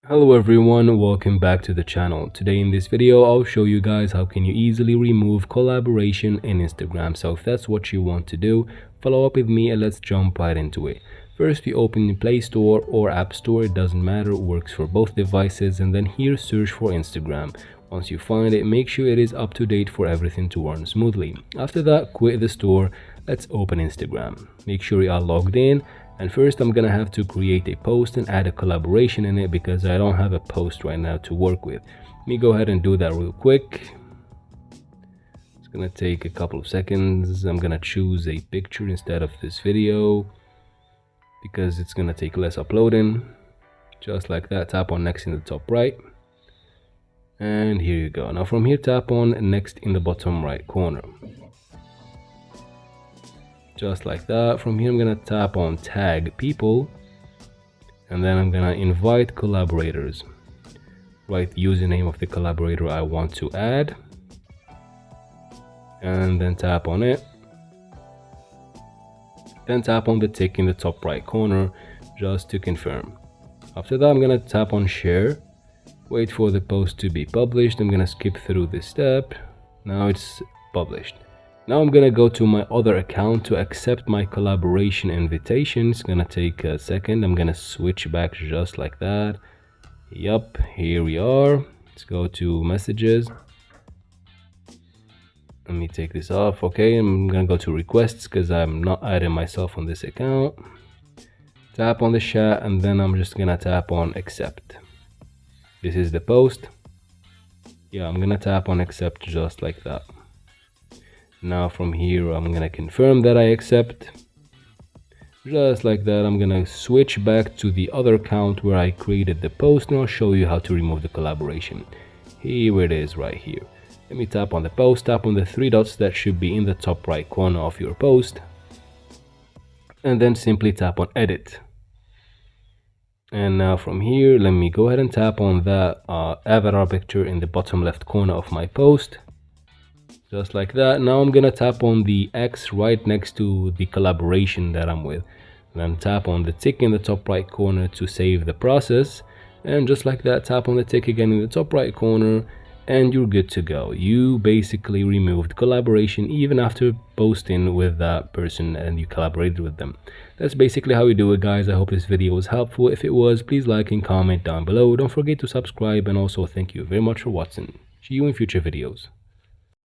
Hello everyone, welcome back to the channel. Today in this video I'll show you guys how can you easily remove collaboration in Instagram. So if that's what you want to do, follow up with me and let's jump right into it. First we open the Play Store or App Store, it doesn't matter, it works for both devices, and then here search for Instagram. Once you find it, make sure it is up to date for everything to run smoothly. After that, quit the store, let's open Instagram. Make sure you are logged in. And first I'm gonna have to create a post and add a collaboration in it because I don't have a post right now to work with. Let me go ahead and do that real quick. It's gonna take a couple of seconds. I'm gonna choose a picture instead of this video because it's gonna take less uploading. Just like that, tap on next in the top right. And here you go. Now from here, tap on next in the bottom right corner. Just like that. From here I'm gonna tap on tag people, and then I'm gonna invite collaborators. Write the username of the collaborator I want to add, and then tap on it. Then tap on the tick in the top right corner just to confirm. After that I'm gonna tap on share, wait for the post to be published. I'm gonna skip through this step. Now it's published. Now I'm gonna go to my other account to accept my collaboration invitation. It's gonna take a second. I'm gonna switch back just like that. Yup, here we are. Let's go to messages. Let me take this off. Okay, I'm gonna go to requests because I'm not adding myself on this account. Tap on the chat and then I'm just gonna tap on accept. This is the post. Yeah, I'm gonna tap on accept just like that. Now from here I'm gonna confirm that I accept. Just like that, I'm gonna switch back to the other account where I created the post, and I'll show you how to remove the collaboration. Here it is right here. Let me tap on the post, tap on the three dots that should be in the top right corner of your post, and then simply tap on edit. And now from here, let me go ahead and tap on that avatar picture in the bottom left corner of my post. Just like that. Now I'm gonna tap on the X right next to the collaboration that I'm with, and then tap on the tick in the top right corner to save the process, and just like that, tap on the tick again in the top right corner, and you're good to go. You basically removed collaboration even after posting with that person and you collaborated with them. That's basically how you do it, guys. I hope this video was helpful. If it was, please like and comment down below. Don't forget to subscribe, and also thank you very much for watching. See you in future videos.